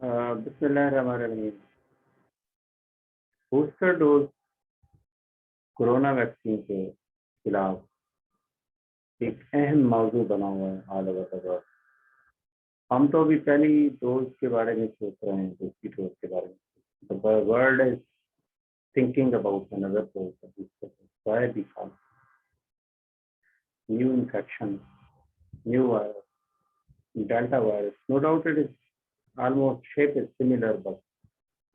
बिस्मिल्लाहिर्रहमानिर्रहीम। Booster dose corona vaccine के खिलाफ एक अहम मौजू बना हुआ है ऑल ओवर द वर्ल्ड। हम तो अभी पहली डोज के बारे में सोच रहे हैं, दूसरी डोज के बारे में। The world is thinking about another dose, booster dose. Why? Because new infection, new virus, delta virus, no doubt it is almost shape is similar, but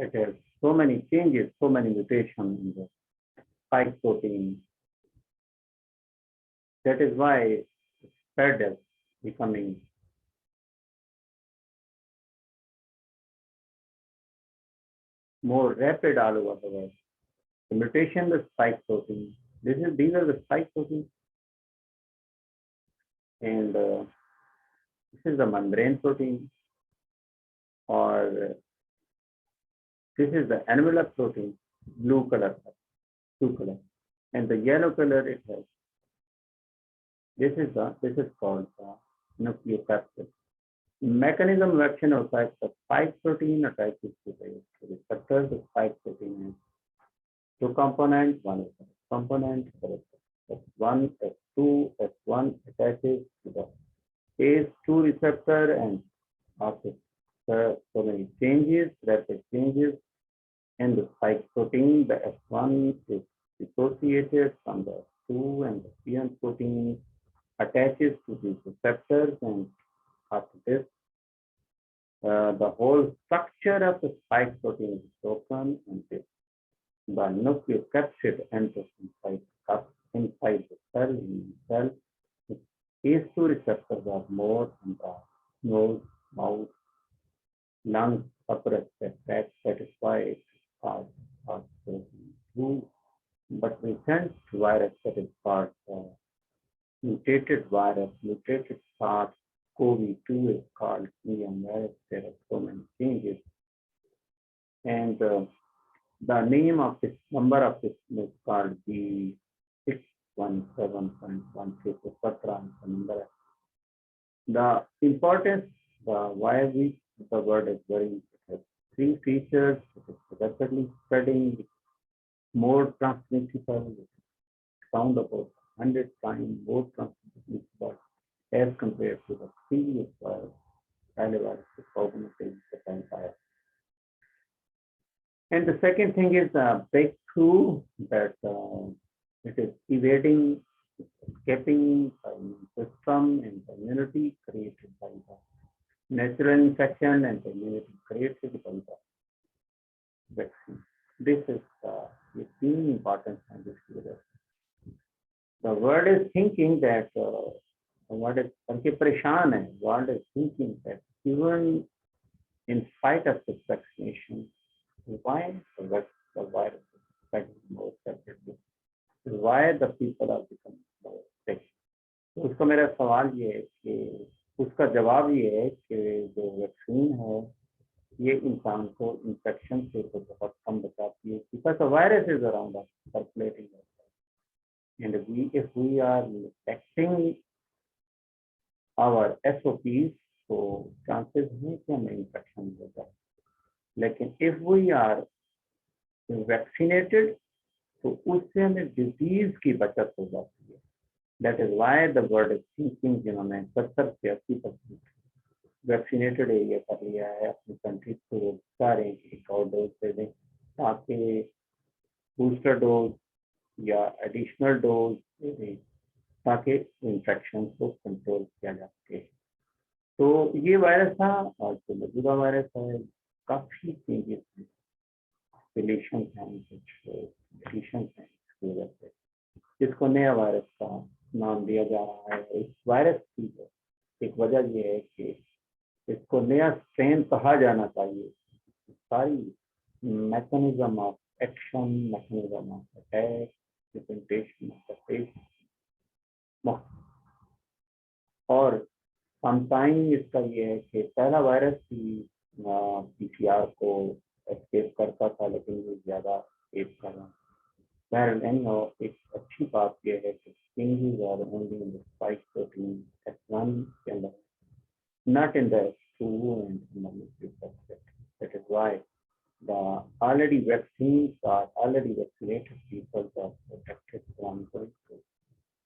it has so many changes, so many mutations in the spike protein. That is why spread is becoming more rapid all over the world. The mutation, the spike protein. These are the spike proteins, and this is the membrane protein, or this is the envelope protein, blue color, and the yellow color it has. This is called the nucleocapsid. Mechanism of action of the spike protein attaches to the receptor. The spike protein has two components. One is the component S1, S2, S1 attaches to the ACE2 receptor, and after so many changes, rapid changes in the spike protein, the S1 is dissociated from the S2, and the PN protein attaches to these receptors, and after this, the whole structure of the spike protein is broken, and the nucleocapsid enters inside the cell. In the cell, these two receptors are more in the nose, mouth, lungs, upper respiratory tract. That is why it is called SARS-CoV-2. But recent virus, that is called mutated virus, mutated SARS-CoV-2 is called EM virus. There are so many changes, and the name of this number of this is called B617.16. number. The importance, why the word is very, it has three features. It is rapidly spreading, more transmissible, found about 100 times more transmissible as compared to the previous virus, virus, cognitive virus. And the second thing is breakthrough, that it is evading, escaping the immune system and the immunity created by the natural infection and the immunity created by the vaccine. This is the key importance of this virus. The world is thinking that world is world is thinking that even in spite of this vaccination, why the virus is spreading more rapidly? Why the people are becoming more sick? तो उसका मेरा सवाल ये है कि उसका जवाब ये है कि जो वैक्सीन है ये इंसान को इन्फेक्शन से तो बहुत कम बचाती है, because the virus is around us, circulating outside. And if we are respecting our SOPs, तो chances हैं कि हमें इन्फेक्शन हो जाए. लेकिन if we are vaccinated, तो उससे हमें डिजीज की बचत हो जाती है. That is why the world is thinking, जिन्होंने 70 से 80% वैक्सीनेटेड एरिया कर लिया है अपनी कंट्री को, चाह रहे हैं कि एक और डोज दे दें ताकि बूस्टर डोज या एडिशनल डोज दे दें ताकि इन्फेक्शन को कंट्रोल किया जा सके. तो ये वायरस था, और जो मौजूदा वायरस है काफ़ी चेंजेस हैं, रिलेशन हैं, कुछ एडिशन हैं इसकी वजह से, जिसको नया वायरस का नाम दिया जा रहा है. इस वायरस की एक वजह यह है कि इसको नया स्ट्रेन कहा जाना चाहिए. सारी mechanism of action, mechanism of attack, presentation of the patient, और समटाइम इसका ये है कि पहला वायरस ही पीसीआर को एस्केप करता था, लेकिन ये ज़्यादा एस्केप कर रहा है. एक अच्छी बात यह है कि changes are only in the spike protein S1 and not in the S2 and in the nucleocapsid. why the already vaccines are already vaccinated people are protected from going to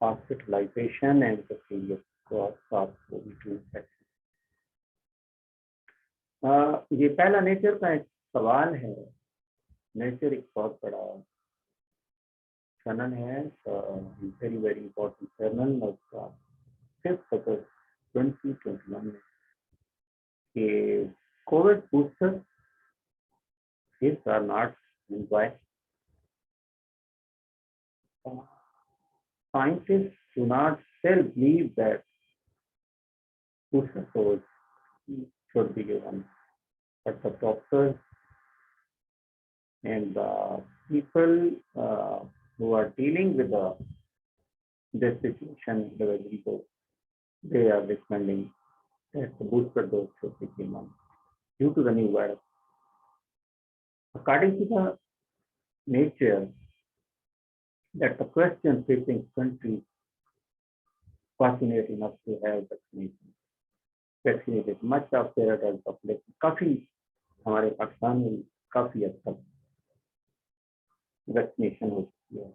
hospitalization and the serious SARS-CoV-2 infection. ये पहला nature का एक सवाल है. Nature एक बहुत बड़ा journal है, very very important journal of 5th August 2021 में कि COVID booster these are not why scientists do not still believe that booster dose should be given, but the doctors and the people who are dealing with this situation, they are recommending that the booster dose should be given due to the new virus. According to the nature, that the question facing countries fortunate enough to have vaccinated much of their adult population. काफी हमारे पाकिस्तान में काफी हद तक vaccination हो चुकी है.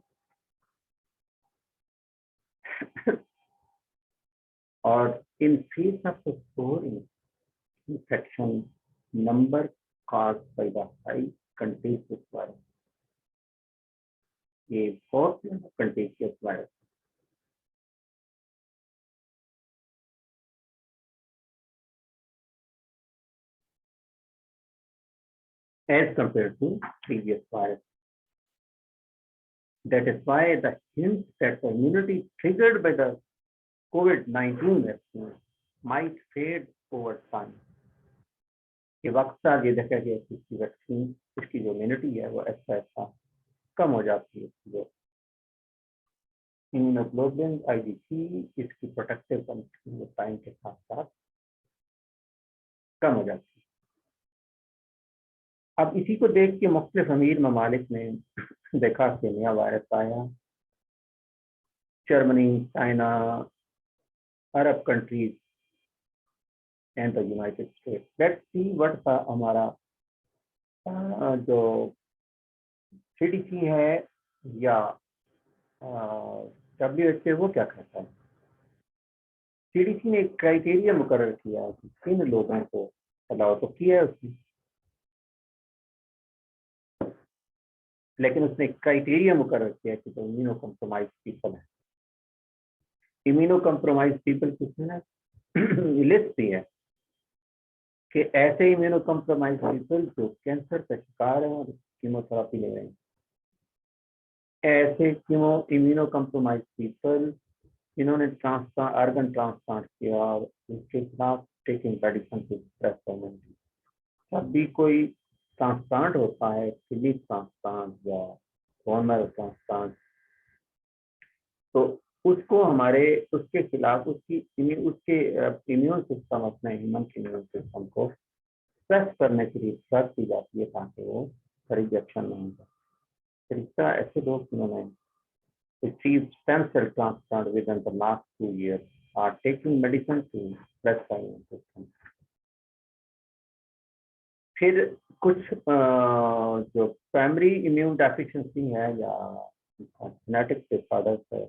और in face of the soaring infection number caused by the high contagious virus, a बहुत contagious virus, as compared to previous virus. That is why the hint that the immunity triggered by the COVID-19 vaccine might fade over time. कि वक्त साथ ये देखा गया कि इसकी vaccine, इसकी जो इम्यूनिटी है वो ऐसा ऐसा कम हो जाती है. जो इम्यूनोग्लोबुलिन IgG इसकी प्रोटेक्टिव टाइम के साथ साथ कम हो जाती है. अब इसी को देख के मुख्तलिफ अमीर ममालिक ने देखा कि नया वायरस आया. Germany, China, Arab countries and the United states. Let's see what था हमारा जो CDC है या WHO वो क्या कहता है. CDC ने एक क्राइटेरिया मुकर्रर किया कि किन लोगों को अलाउ तो किया है उसने, लेकिन उसने क्राइटेरिया मुकर्रर किया कि जो इम्यूनो कम्प्रोमाइज पीपल है. इम्यूनो कम्प्रोमाइज पीपल किसने लिस्ट दी है कि ऐसे इम्यूनो कम्प्रोमाइज पीपल जो कैंसर का शिकार है और कीमोथेरेपी ले रहे हैं, ऐसे इम्यूनो कम्प्रोमाइज पीपल जिन्होंने ऑर्गन ट्रांसप्लांट किया और उसके खिलाफ taking medicine to suppress the immunity. जब भी कोई ट्रांसप्लांट होता है, किडनी ट्रांसप्लांट या बोन मैरो ट्रांसप्लांट, तो उसको उसके खिलाफ उसके इम्यून सिस्टम, अपने ह्यूमन इम्यून सिस्टम को स्ट्रेस करने के लिए सर्च की जाती है ताकि वो रिजेक्शन नहीं हो. तरीका ऐसे लोग जिन्होंने received stem cell transplant within the last 2 years are taking medicine to suppress the immune system. फिर कुछ जो प्राइमरी इम्यून डेफिशिएंसी है या जेनेटिक डिसऑर्डर्स है,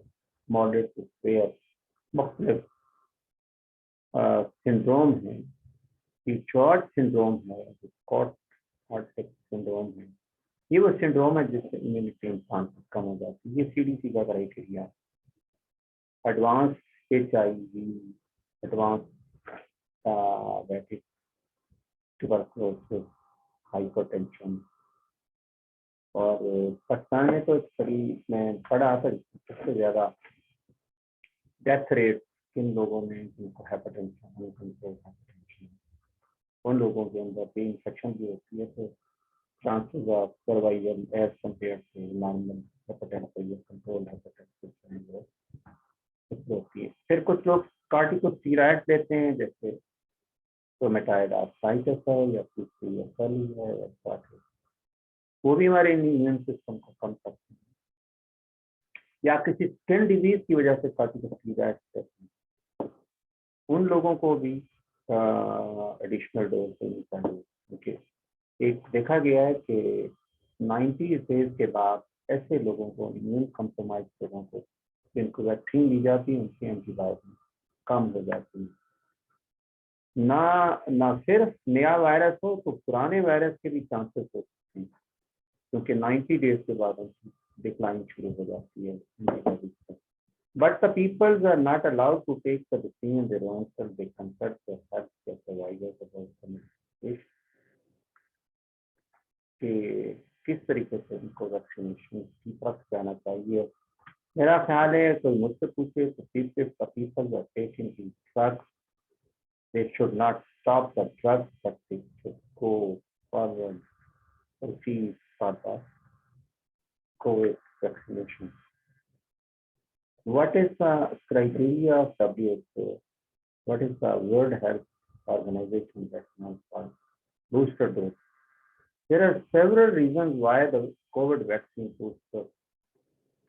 मॉडरेट टू सीवियर मुख्तलिफ सिंड्रोम है. ये जॉर्ज सिंड्रोम है, कॉट-हार्टेक सिंड्रोम है. ये वो सिंड्रोम है जिससे इम्यूनिटी इंसान की कम हो जाती है. ये CDC का criteria. Advance HIV, advance diabetic, tuberculosis, hypertension. और पाकिस्तान में तो मैं पढ़ा था सबसे ज्यादा डेथ रेट किन लोगों में जिनको हाइपरटेंशन, उन लोगों के अंदर भी इंफेक्शन भी होती है, तो chances of survival as compared to normal hepatitis control hypertension होती है. फिर कुछ लोग कार्टिकोस्टेरॉइड लेते हैं, जैसे रोमेटॉइड आर्थराइटिस है या PCOS है या वो भी हमारे इम्यून सिस्टम को कम करते हैं. या किसी स्किन डिजीज की वजह से कार्टिकोस्टेरॉइड लेते हैं, उन लोगों को भी एडिशनल डोज देनी चाहिए. एक देखा गया है कि 90 डेज के बाद ऐसे लोगों को, इम्यून कम्प्रोमाइज लोगों को, जिनको वैक्सीन दी जाती है, उनकी एंटीबॉडी कम हो जाती है। ना ना सिर्फ नया वायरस हो तो पुराने वायरस के भी चांसेस होते हैं, क्योंकि 90 डेज के बाद उनकी डिक्लाइन शुरू हो जाती है एंटीबॉडीज का। But the peoples are not allowed to take the vaccine in their own self. They consult their healthcare providers about the medication कि किस तरीके से उनको वैक्सीनेशन की तरफ जाना चाहिए। मेरा ख्याल है कोई मुझसे पूछे तो people are taking these drugs. They should not stop the drugs, but they should go forward, proceed for the COVID vaccination. What is the criteria of WHO? What is the World Health Organization rationale for booster dose? There are several reasons why the COVID vaccine booster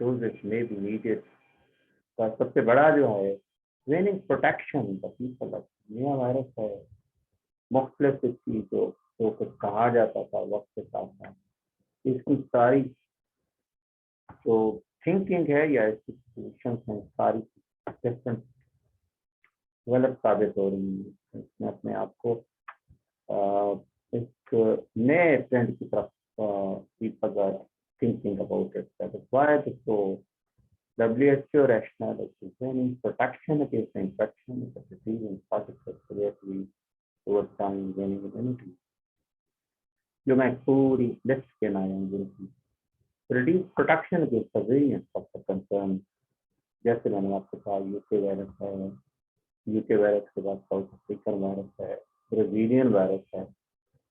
dosage may be needed. तो सबसे बड़ा जो है वेनिंग protection the people of नया virus है, मुख्तलिफ इसकी जो कुछ कहा जाता था वक्त के साथ साथ, इसकी सारी जो थिंकिंग है या इसकी सॉल्यूशंस हैं सारी डिफरेंट गलत साबित हो रही है। इसमें अपने आप को एक नए ट्रेंड की तरफ people are thinking about it. That is why the WHO rationale is presenting protection against the infection of the disease and particles severely over time gaining immunity. जो मैं पूरी लिस्ट के ना आऊंगी, reduce protection against the variants of the concern. जैसे मैंने आपको कहा यूके वायरस है, यूके वायरस के बाद साउथ अफ्रीकन वायरस है, ब्राजीलियन वायरस है,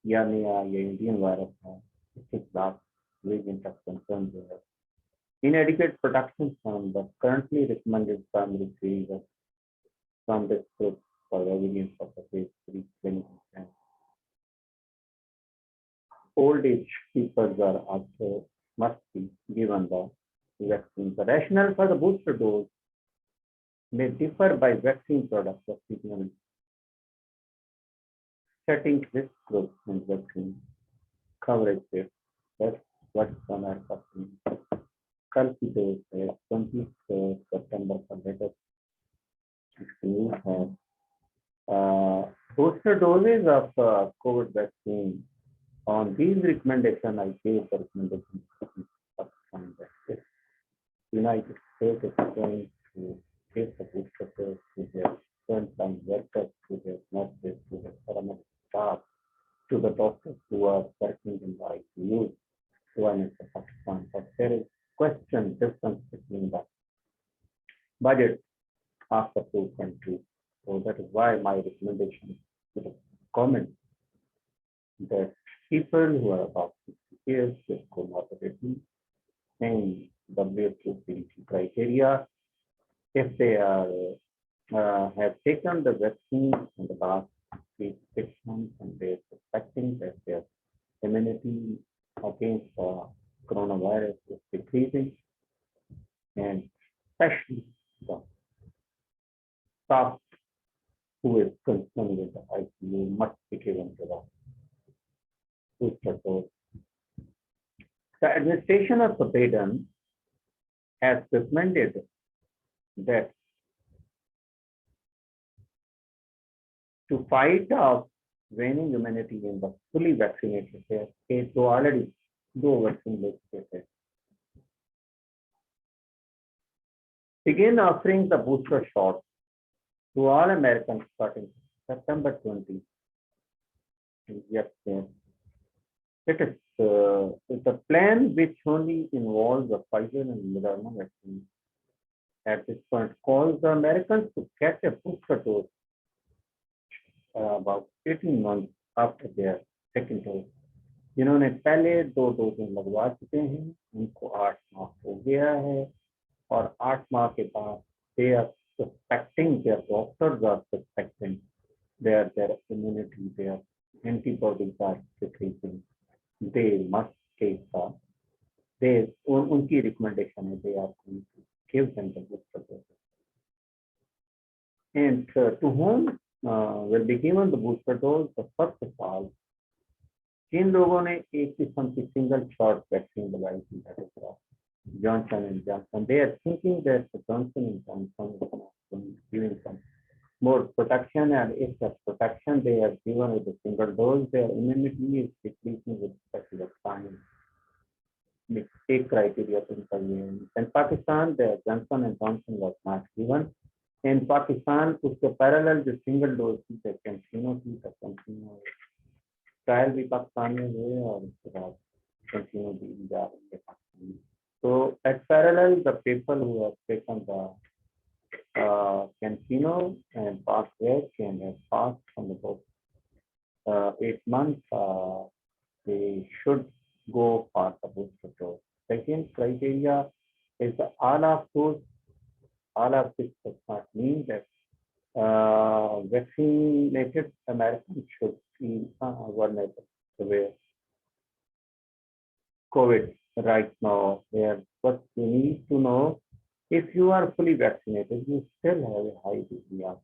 या नया ये इंडियन वायरस है, इसके खिलाफ variant of concern जो है। Inadequate protection from the currently recommended primary series from this group for evidence of the phase 3 clinical trial. Old age people are also must be given the vaccine. The rationale for the booster dose may differ by vaccine product or treatment, setting risk groups and vaccine coverage there. That's what some are talking. कल की dose है 20 September का latest news है। Booster doses of COVID vaccine. On these recommendations, I gave the recommendation of the United States is going to give the booster dose to their frontline workers, to their nurses, to their paramedic staff, to the doctors who are working in the ICU, to an Pakistan. But there is question difference between the budget of the two countries. So that is why my recommendation is to comment that people who are above 60 years with comorbidity and WHO criteria, if they are have taken the vaccine in the last 6 months and they are suspecting that their immunity against the coronavirus is decreasing, and especially the staff who is concerned with the ICU must be given to the booster dose. The administration of the Biden has recommended that to fight off waning immunity in the fully vaccinated case, so already do vaccine cases, begin offering the booster shot to all Americans starting September 20. Yes, it is the plan which only involves the Pfizer and Moderna vaccine at this point calls the Americans to get a booster dose about 18 months after their second dose. जिन्होंने पहले 2 डोजें लगवा चुके हैं उनको 8 माह हो गया है, और 8 माह के बाद they are suspecting, their doctors are suspecting their immunity, their antibodies are decreasing. They must take the उनकी recommendation है they are going to give them the booster dose. And to whom will be given the booster dose? The first of all, जिन लोगों ने एक किस्म की single shot vaccine लगाई थी, that is Johnson and Johnson, they are thinking that the Johnson and Johnson is giving some more protection, and if the protection they are given with a single dose, their immunity is decreasing with specific time. Mistake criteria in Pakistan, the Johnson and Johnson was not given. In Pakistan, उसके parallel जो single dose थी, CanSino थी, CanSino trial भी पाकिस्तान में हुए और उसके बाद कैंसिनो दी जा रही है पाकिस्तान में. So at parallel, the people who have taken the Cancino and passed back and have passed from about 8 months, they should go for the booster dose. Second criteria is all of this does not mean that vaccinated Americans should feel vulnerable to COVID right now. But you need to know, if you are fully vaccinated, you still have a high degree of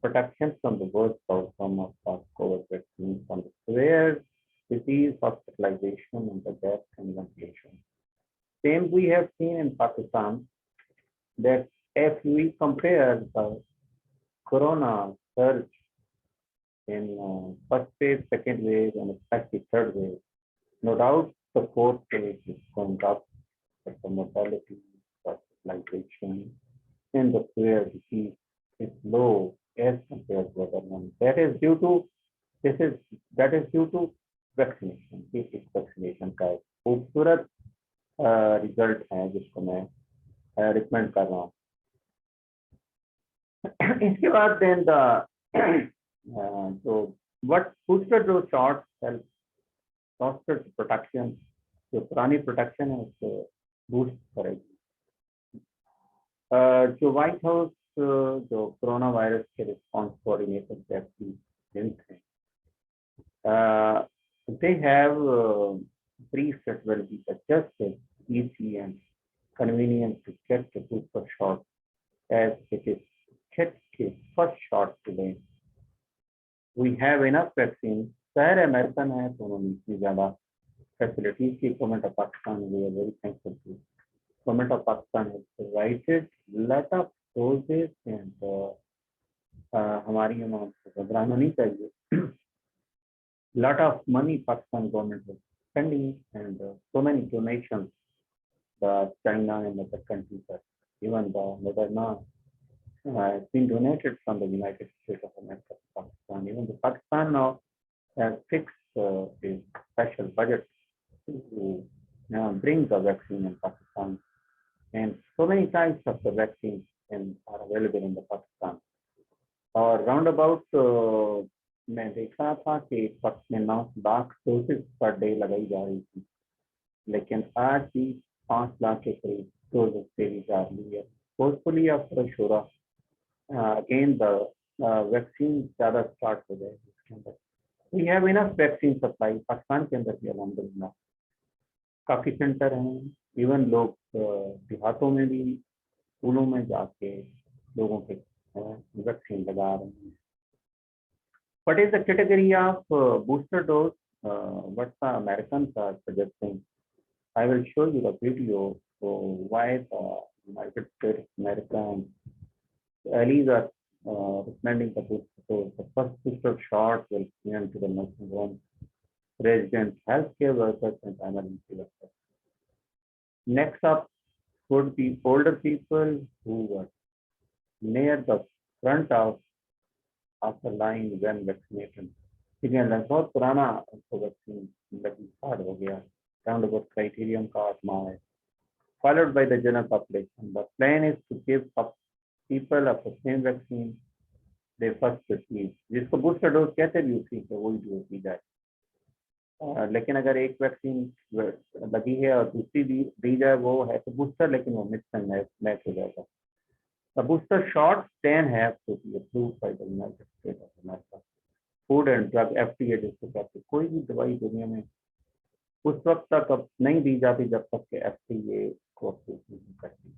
protection from the worst outcome of COVID vaccine, from the severe disease, hospitalization, and the death and ventilation. Same we have seen in Pakistan, that if we compare the corona surge in first wave, second wave, and especially third wave, no doubt the fourth wave is going up, but the mortality, hospitalization, and the severe disease is low as compared to other ones. That is due to vaccination. Basic vaccination का एक खूबसूरत result है जिसको मैं recommend कर रहा हूँ. इसके बाद then so what booster dose shots help foster protection, जो पुरानी प्रोटेक्शन है उसको बूस्ट करेगी. जो व्हाइट हाउस जो कोरोना वायरस के रिस्पॉन्स कोऑर्डिनेटर प्रेसिडेंट हैं, they have briefed that will be just as easy and convenient to get the booster shot as it is get the first shot today. We have enough vaccine. सारे American है तो उन्होंने इतनी ज़्यादा facilities की. Government of Pakistan, we are very thankful to government of Pakistan has provided lot of doses and हमारी amount को घबराना नहीं चाहिए. Lot of money Pakistan government is spending and so many donations. The China and other countries are, even the Moderna has been donated from the United States of America to Pakistan. Even the Pakistan now has fixed a special budget to bring the vaccine in Pakistan, and so many types of the vaccines are available in the Pakistan. और round about मैं देख रहा था कि एक वक्त में 9 lakh doses per day लगाई जा रही थी, लेकिन आज भी 5 लाख के करीब डोजेज दे जा रही है. होपफुली आफ्टर शोरा अगेन द वैक्सीन ज़्यादा स्टार्ट हो जाएगी इसके अंदर. We have enough vaccine supply Pakistan के अंदर भी अल्हम्दुलिल्लाह. काफ़ी सेंटर हैं, इवन लोग देहातों में भी स्कूलों में जाके लोगों के वैक्सीन लगा रहे हैं. What is the category of booster dose? What the Americans are suggesting? I will show you the video. So why the United States of America and allies are recommending the booster dose. The first booster shot will be given to the nursing home residents, healthcare workers, and emergency workers. Next up would be older people who were near the front of the line when vaccinated. Again, बहुत पुराना उसको vaccine लगी start हो गया. Round about criterion का आत्मा है. Followed by the general population. The plan is to give up people of the same vaccine they first received. जिसको बूस्टर डोज कहते भी उसी को वही डोज दी जाए. लेकिन अगर एक वैक्सीन लगी है और दूसरी दी जाए वो है तो बूस्टर, लेकिन वो मिक्स एंड मैच हो जाएगा. The booster shots then have to be approved by the United States of America. Food and Drug FDA जिसको कहते हैं. कोई भी दवाई दुनिया में उस वक्त तक अब नहीं दी जाती जब तक कि FDA को अप्रूव नहीं करती.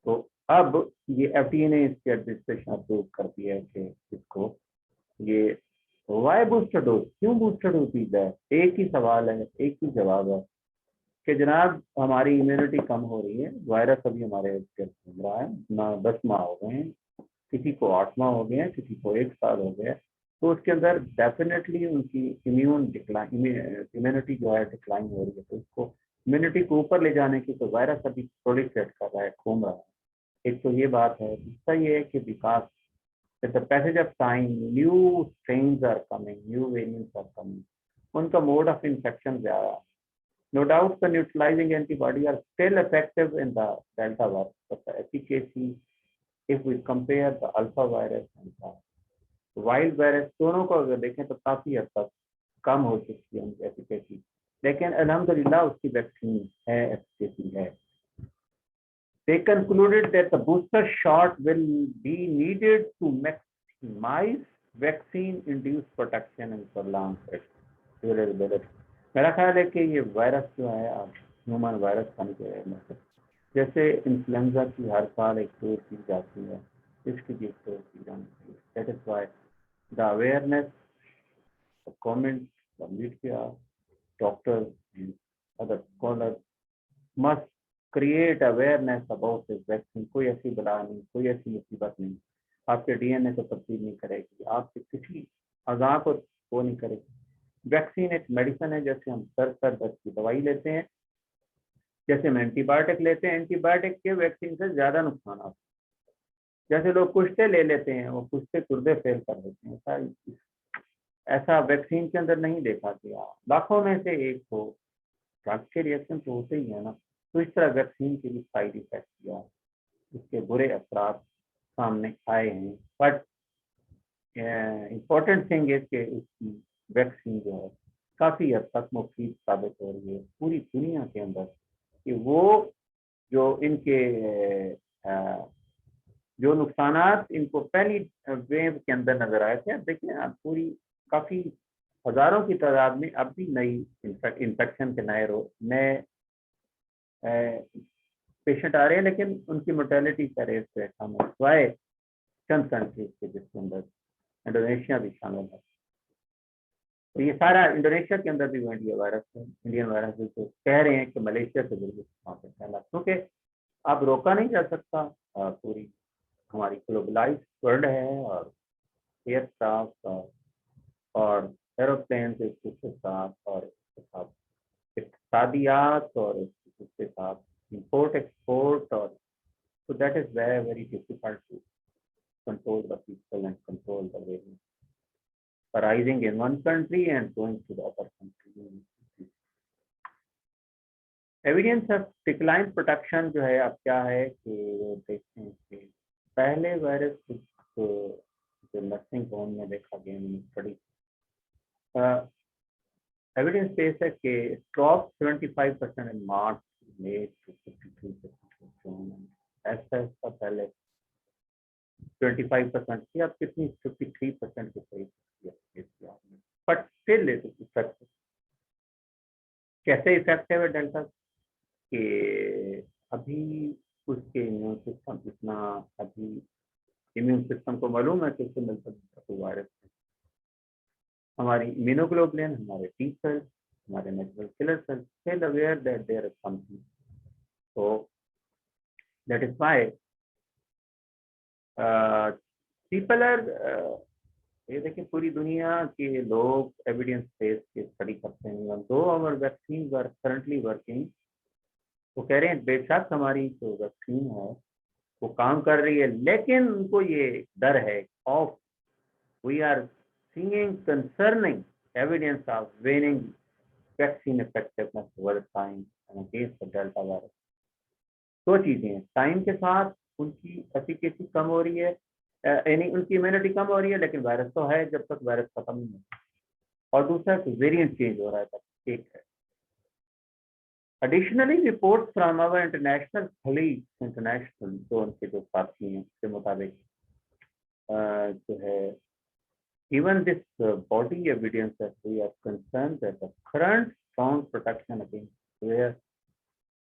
तो अब ये FDA ने इसकी एडमिनिस्ट्रेशन अप्रूव कर दिया है कि इसको ये वाई बूस्टर डोज, क्यों बूस्टर डोज दी जाए? एक ही सवाल है, एक ही जवाब है कि जनाब हमारी इम्यूनिटी कम हो रही है, वायरस अभी हमारे घूम रहा है ना, 10 माह हो गए हैं, किसी को 8 माह हो गए हैं, किसी को 1 साल हो गया है, तो उसके अंदर डेफिनेटली उनकी इम्यूनिटी जो है डिक्लाइन हो रही है। तो उसको इम्यूनिटी को ऊपर ले जाने की तो वायरस अभी प्रोलिफरेट कर रहा है, घूम रहा है। एक तो ये बात है। दूसरा ये है कि विकास, with the passage of time, new strains are coming, new variants are coming. उनका mode of infection ज्यादा। No doubt the neutralizing antibodies are still effective in the Delta virus, but the efficacy, if we compare the alpha virus and the wild virus, दोनों को अगर देखें तो काफी हद तक कम हो चुकी है उनकी efficacy। लेकिन अल्हम्दुलिल्लाह उसकी वैक्सीन है, efficacy है। They concluded that the booster shot will be needed to maximize vaccine-induced protection and prolong its durability. मेरा ख्याल है कि ये वायरस जो है अब ह्यूमन वायरस बन गया है। जैसे इन्फ्लुएंजा की हर साल एक डोज दी जाती है, इसकी भी एक डोज दी जानी चाहिए। That is why the awareness, the government, the media, doctors and other scholars must create awareness about this vaccine. कोई ऐसी बला नहीं, कोई ऐसी मुसीबत नहीं आपके डीएनए को तब्दील नहीं करेगी, आपके किसी अज़ा को वो नहीं करेगी। वैक्सीन एक मेडिसिन है, जैसे हम सर दर्द की दवाई लेते हैं, जैसे हम एंटीबायोटिक लेते हैं, एंटीबायोटिक के वैक्सीन से ज्यादा नुकसान आते हैं। जैसे लोग कुश्ते ले लेते हैं, वो कुश्ते गुर्दे फेल कर देते हैं, ऐसा वैक्सीन के अंदर नहीं देखा गया। लाखों में से एक हो, ड्रग के रिएक्शन तो होते ही है ना। तो इस तरह वैक्सीन के भी साइड इफेक्ट किया, इसके बुरे असरात सामने आए हैं। बट इम्पोर्टेंट थिंग है कि उसकी वैक्सीन जो है काफ़ी हद तक मुफीद साबित हो रही है पूरी दुनिया के अंदर। कि वो जो इनके जो नुकसानात इनको पहली वेव के अंदर नजर आए थे, देखिए आप पूरी काफ़ी हज़ारों की तादाद में अब भी नई इन्फेक्शन के नए पेशेंट आ रहे हैं, लेकिन उनकी मोर्टेलिटी का रेट जो है कम है, वाई चंद कंट्रीज के, जिसके अंदर इंडोनेशिया भी शामिल है। तो ये सारा इंडोनेशिया के अंदर भी इंडिया वायरस है, इंडियन वायरस है, तो कह रहे हैं कि मलेशिया से बिल्कुल वहाँ पे फैला, क्योंकि अब रोका नहीं जा सकता। पूरी हमारी ग्लोबलाइज वर्ल्ड है, और एयरक्राफ्ट और एरोप्लेन के साथ, और इसके साथ इक़्तिसादियात, और इसके साथ इम्पोर्ट एक्सपोर्ट, और so that is very difficult to control the people and control the variants arising in one country and going to the other country. Evidence of decline protection जो है अब क्या है कि देखते हैं कि पहले वायरस जो नर्सिंग होम में देखा गया, मैंने स्टडी एविडेंस बेस है कि drop 75% in March, May to 53% in June, ऐसा पहले 25% थी, अब कितनी 53% के करीब। But still effective. कैसे इफेक्टिव है डेल्टा? कि अभी उसके इम्यून सिस्टम इतना, अभी इम्यून सिस्टम को मालूम है कि उससे मिलता जुलता वायरस है। हमारी इम्यूनोग्लोबुलिन, हमारे टी सेल्स, हमारे natural killer cells fail aware that there is something. So that is why people are ये देखिए पूरी दुनिया के लोग एविडेंस बेस के स्टडी करते हैं। Do our vaccine are currently working, वो कह रहे हैं बेशक हमारी जो वैक्सीन है वो काम कर रही है, लेकिन उनको ये डर है of we are seeing concerning evidence of waning vaccine effectiveness over time against the delta virus. दो चीजें हैं, टाइम के साथ उनकी एफिकेसी कम हो रही है, यानी उनकी इम्यूनिटी कम हो रही है, लेकिन वायरस तो है जब तक वायरस खत्म नहीं होता। और दूसरा वेरिएंट चेंज हो रहा है, एक है। Additionally, reports from our international colleagues, international जो उनके जो साथी हैं के मुताबिक जो है even this body evidence that we are concerned that the current strong protection against severe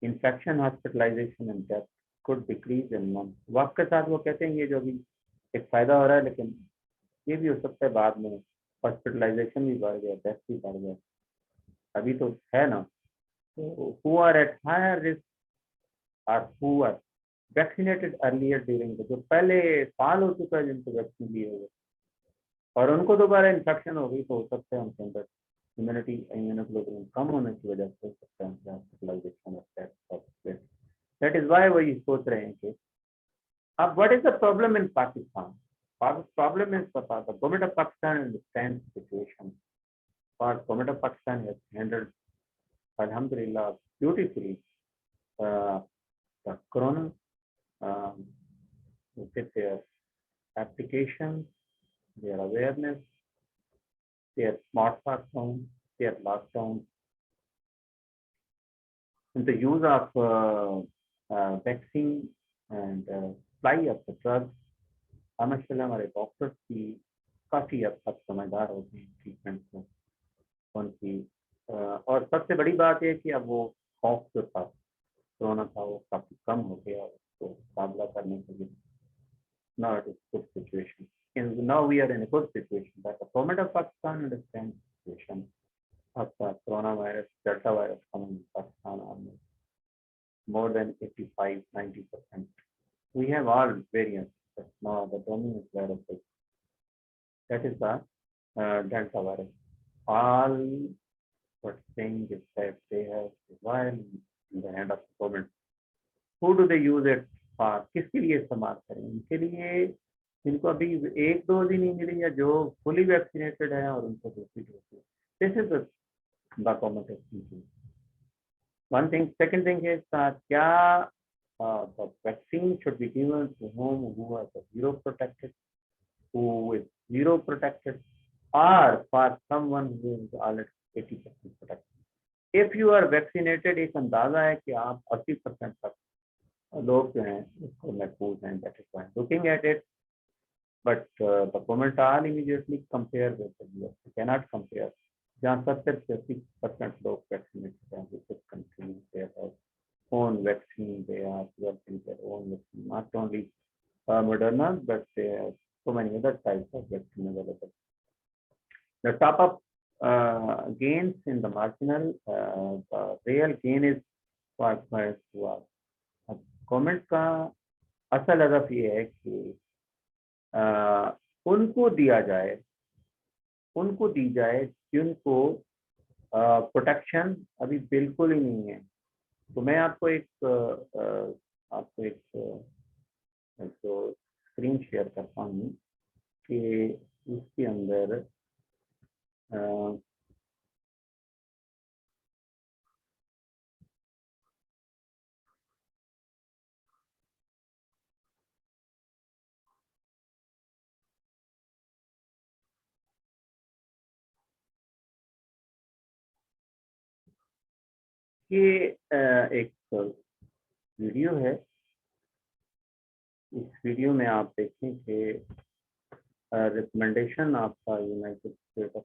infection, hospitalization and death could decrease in months। वक्त के साथ वो कहते हैं ये जो भी एक फायदा हो रहा है, लेकिन ये भी हो सकता है बाद में हॉस्पिटलाइजेशन भी बढ़ गया, डेथ भी बढ़ गया, अभी तो है ना। तो who are at higher risk or who are vaccinated earlier during, जो पहले साल हो चुका है जिनको वैक्सीन लिए हुए और उनको दोबारा इन्फेक्शन हो गई, तो हो सकता है उनके अंदर इम्यूनोग्लोबुलिन कम होने की वजह से हो सकता है उनके हॉस्पिटलाइजेशन। दैट इज वाई वही सोच रहे हैं कि अब what is the problem in Pakistan? Problem is the government of Pakistan understands the situation. Government of Pakistan has handled, alhamdulillah, beautifully the corona with their applications, their awareness, their smart smartphone, their lockdown, and the use of vaccine and supply of the drugs. माशाल्लाह हमारे doctors की काफ़ी हद तक समझदार होते हैं treatment में उनकी। और सबसे बड़ी बात है कि अब वो खौफ जो था कोरोना था वो काफ़ी कम हो गया, उसको मुकाबला करने के लिए now it is good situation. And now we are in a good situation that the government of Pakistan understands the situation of the coronavirus, Delta virus coming in Pakistan almost more than 85-90%. We have all variants, but now the dominant virus is, that is the Delta virus. All what saying is that they have the vial in the hand of the government. Who do they use it for? किसके लिए इस्तेमाल करें? उनके लिए जिनको अभी एक dose ही नहीं मिली या जो फुली वैक्सीनेटेड है और उनको दूसरी dose. This is the government of thinking. One thing, second thing is क्या the vaccine should be given to whom who are the zero protected, who is zero protected, or for someone who is already 80% protected. If you are vaccinated, एक अंदाजा है कि आप 80% तक लोग जो हैं उसको महफूज हैं। That is why looking at it, but the government all immediately compare with the US, cannot compare. जहाँ 70 से 80% लोग वैक्सीनेटेड हैं, which is country they have own vaccine, they are developing their own vaccine, not only Moderna, but there are so many other types of vaccine available. The top up gains in the marginal, the real gain is what was government का असल हदफ ये है कि उनको दी जाए जिनको protection अभी बिल्कुल ही नहीं है। तो मैं आपको एक जो स्क्रीन शेयर करता हूँ कि उसके अंदर ये एक वीडियो है। इस वीडियो में आप देखें कि रिकमेंडेशन आपका United state of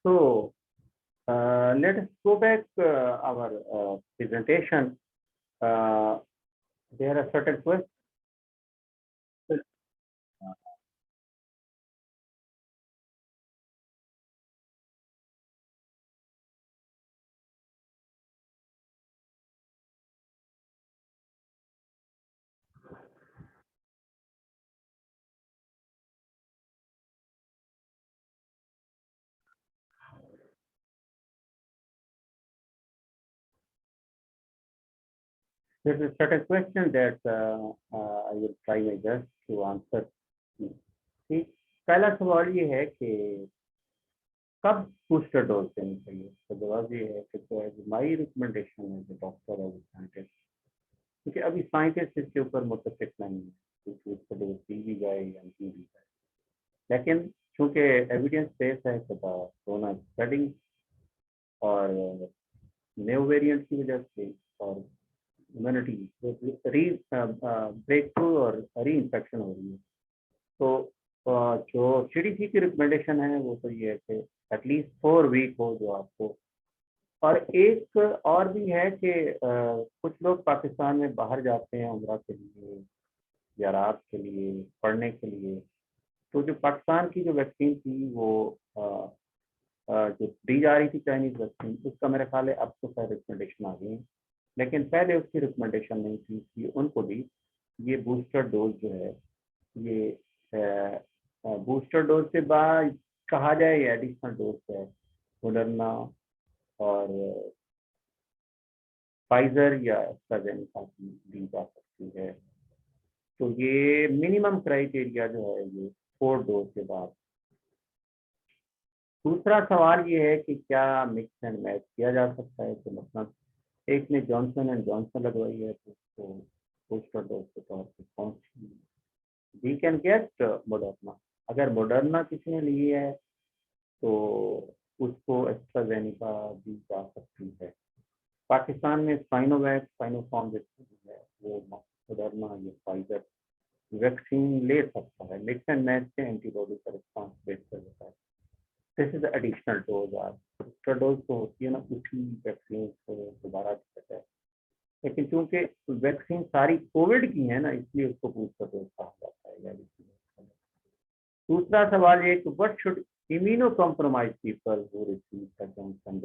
So let us go back our presentation. There are certain questions. There's a certain question that I will try my best to answer. ठीक, पहला सवाल ये है कि कब बूस्टर डोज देनी चाहिए। तो जवाब ये है कि तो माई रिकमेंडेशन है डॉक्टर और साइंटिस्ट, क्योंकि अभी साइंटिस्ट इसके ऊपर मुतफिक नहीं है कि बूस्टर डोज दी भी जाए या नहीं दी जाए, लेकिन चूंकि एविडेंस बेस है कि कोरोना स्प्रेडिंग और न्यू वेरिएंट की वजह से और इम्यूनिटी ब्रेक थ्रू और री इन्फेक्शन हो रही है, तो जो CDC की रिकमेंडेशन है वो तो ये है कि एटलीस्ट 4 वीक हो जो आपको। और एक और भी है कि कुछ लोग पाकिस्तान में बाहर जाते हैं उम्रा के लिए, ज़ियारत के लिए, पढ़ने के लिए, तो जो पाकिस्तान की जो वैक्सीन थी वो जो दी जा रही थी चाइनीज वैक्सीन, उसका मेरा ख्याल है अब तो शायद रिकमेंडेशन आ गई है, लेकिन पहले उसकी रिकमेंडेशन नहीं थी कि उनको भी ये बूस्टर डोज जो है ये बूस्टर डोज के बाद कहा जाए ये एडिशनल डोज है मॉडर्ना और फाइजर या एस्ट्राजेनेका की दी जा सकती है। तो ये मिनिमम क्राइटेरिया जो है ये 4 डोज के बाद। दूसरा सवाल ये है कि क्या मिक्स एंड मैच किया जा सकता है, तो मतलब एक ने जॉनसन एंड जॉनसन लगवाई है तो उसको बूस्टर डोज के तौर पर कौन सी वी कैन गेट मॉडर्ना। अगर मॉडर्ना किसी ने ली है तो उसको एस्ट्राजेनेका दी जा सकती है। पाकिस्तान में साइनोवैक साइनोफार्म है वो मॉडर्ना या फाइजर वैक्सीन ले सकता है, मिक्स एंड मैच से एंटीबॉडी का रिस्पॉन्स बेहतर होता है। This is additional dose. आप बूस्टर डोज तो होती है ना उसी वैक्सीन को दोबारा देता है, लेकिन चूंकि वैक्सीन सारी कोविड की है ना इसलिए उसको बूस्टर डोज कहा जाता है। दूसरा सवाल ये कि what should immuno compromise people who receive the Johnson.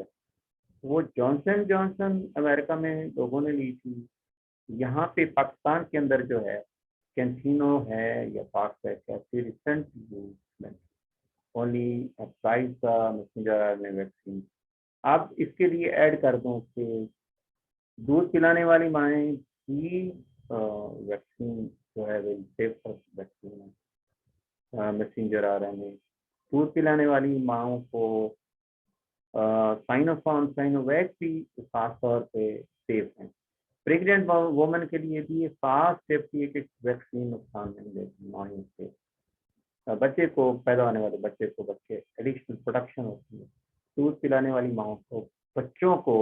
वो जॉनसन जॉनसन अमेरिका में लोगों ने ली थी, यहाँ पे पाकिस्तान के अंदर जो है कैंसिनो है या पाकवैक है, फिर रिसेंट यूजमेंट ओनली प्राइस का मैसेंजर आरएनए वैक्सीन। आप इसके लिए ऐड कर दो कि दूध पिलाने वाली माएँ भी वैक्सीन जो है वेरी सेफ वैक्सीन है, मैसेंजर आरएनए। दूध पिलाने वाली माओं को साइनोफार्म साइनोवैक भी खास तौर पे सेफ है। प्रेग्नेंट वुमन के लिए भी ये खास सेफ्टी है कि वैक्सीन नुकसान नहीं देती माओं से, बच्चे को पैदा होने वाले बच्चे को बच्चे एडिशनल प्रोटेक्शन होती है। दूध पिलाने वाली माओं को बच्चों को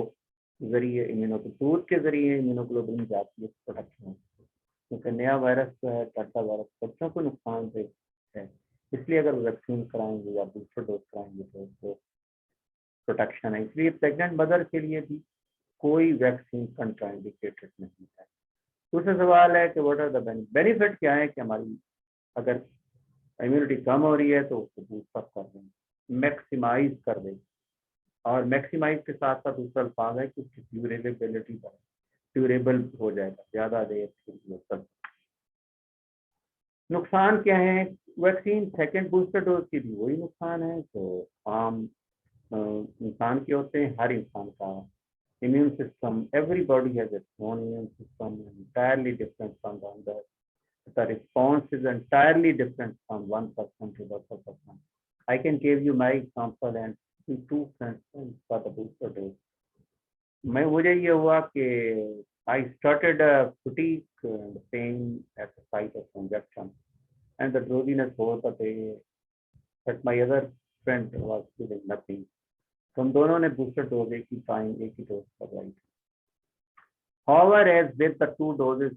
जरिए दूध के जरिए इम्यूनोग्लोबुलिन जाती है, प्रोटेक्शन होती है, क्योंकि नया वायरस जो है टाटा वायरस बच्चों को नुकसान दे है, इसलिए अगर वैक्सीन कराएंगे या बूस्टर डोज कराएंगे तो प्रोटेक्शन है। इसलिए प्रेग्नेंट मदर के लिए भी कोई वैक्सीन कंट्राइंडिकेटेड नहीं है। दूसरा सवाल है कि व्हाट आर द बेनिफिट, क्या है कि हमारी अगर इम्यूनिटी कम हो रही है तो उसको बूस्ट अप कर दें, मैक्सिमाइज कर दें। और मैक्सिमाइज के साथ साथ दूसरा अल्फाज है कि उसकी ड्यूरेबिलिटी बढ़े, ड्यूरेबल हो जाएगा, ज़्यादा देर के लिए तक। नुकसान क्या है, वैक्सीन सेकेंड बूस्टर डोज की भी वही नुकसान है तो आम इंसान के होते हैं। हर इंसान का immune system, everybody has its own immune system, entirely different from the other. The response is entirely different from one person to the other person. I can give you my example and two friends for the booster dose. मुझे ये हुआ कि I started a fatigue and pain at the site of injection and the drowsiness over the day, but my other friend was feeling nothing. तो हम दोनों ने booster dose एक ही time एक ही डोज करवाई थी। However, as with the 2 doses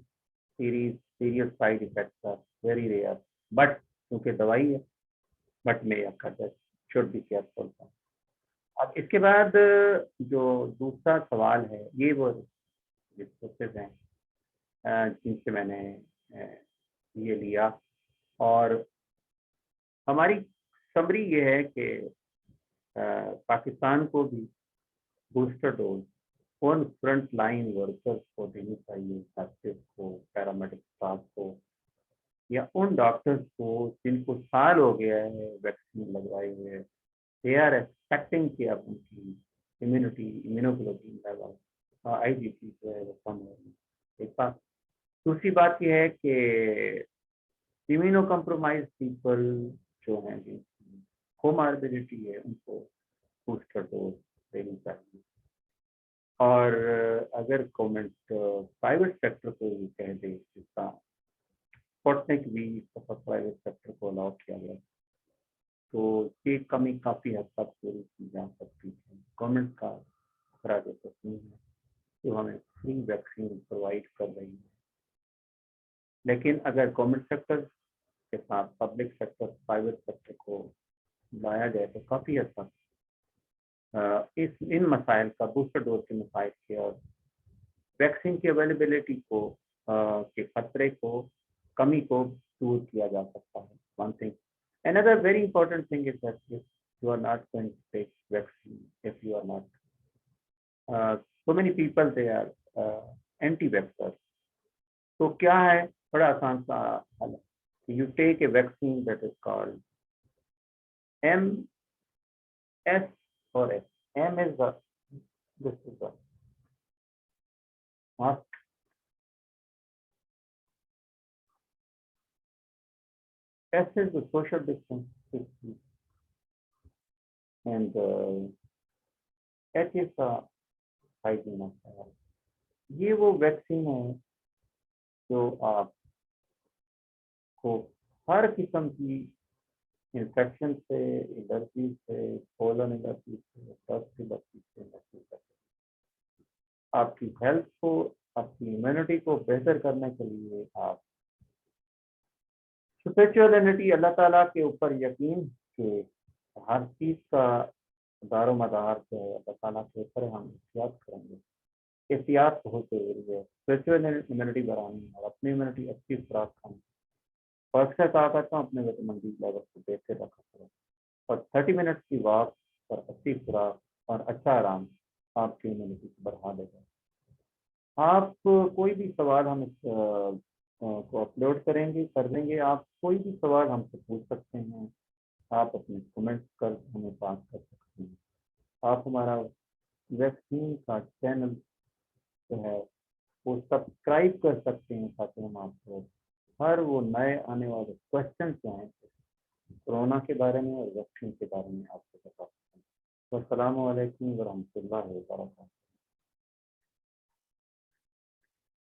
series, serious side effects are very rare, but क्योंकि दवाई है, but may occur, that should be careful. अब इसके बाद जो दूसरा सवाल है, ये वो रिसोर्सेज हैं जिनसे मैंने ये लिया, और हमारी समरी ये है कि पाकिस्तान को भी बूस्टर डोज उन फ्रंट लाइन वर्कर्स को देनी चाहिए, नर्सेस को, पैरामेडिक स्टाफ को, या उन डॉक्टर्स को जिनको साल हो गया है वैक्सीन लगवाए हुए, दे आर एक्सपेक्टिंग कि अब उनकी इम्यूनोग्लोबिन लेवल, IgG जो है वो कम होगी। एक बात। दूसरी बात यह है कि इम्यूनो कम्प्रोमाइज पीपल जो हैं, जिनकी कोमार्बिडिटी है, उनको बूस्टर डोज देनी चाहिए। और अगर गवर्नमेंट प्राइवेट सेक्टर को भी कह दे, जिसका स्पुतनिक भी प्राइवेट सेक्टर को अलाउ किया गया, तो ये कमी काफ़ी हद तक पूरी की जा सकती है। गवर्नमेंट का खराज तस्लीम है जो हमें फ्री वैक्सीन प्रोवाइड कर रही है, लेकिन अगर गवर्नमेंट सेक्टर के साथ पब्लिक सेक्टर, प्राइवेट सेक्टर को लाया जाए तो काफ़ी हद तक इन मसाइल का, बूस्टर डोज के मसाइल के और वैक्सीन की अवेलेबिलिटी को के खतरे को, कमी को दूर किया जा सकता है। One thing, another very important thing is that if you are not going to take vaccine, if you are not so many people they are anti-vaxxers, तो क्या है, बड़ा आसान सा हल है। You take a vaccine that is called MS or S. M is the, this is the mask. S is the social distance, and H is the hygiene of health. ये वो वैक्सीन है जो आपको हर किस्म की इन्फेक्शन से, allergy से, pollen allergy से, डस्ट एलर्जी से महसूस कर सकते हैं। आपकी हेल्थ को, आपकी इम्यूनिटी को बेहतर करने के लिए आप स्पिरिचुअलिटी, अल्लाह ताला के ऊपर यकीन के हर चीज़ का दारो मदार जो है अल्लाह ताला के ऊपर, हम एहतियात करेंगे। एहतियात बहुत ज़रूरी है स्पिरिचुअल इम्यूनिटी बढ़ानी और अपनी इम्यूनिटी अच्छी खुराक खानी। फर्स्ट का कहा करता हूँ, अपने विटामिन डी लेवल को देख के रखा करो, और 30 मिनट्स की वॉक और अच्छी खुराक और अच्छा आराम आपकी इम्यूनिटी को बढ़ा देगा। आप कोई भी सवाल हम इस को अपलोड करेंगे, कर देंगे। आप कोई भी सवाल हमसे पूछ सकते हैं, आप अपने कमेंट्स कर हमें पास कर सकते हैं। आप हमारा वैक्सीन का चैनल जो है वो सब्सक्राइब कर सकते हैं, ताकि हम आपको हर वो नए आने वाले क्वेश्चन जो हैं कोरोना के बारे में और वैक्सीन के बारे में आपको बता सकते हैं। अस्सलामु अलैकुम व रहमतुल्लाहि व बरकातहू।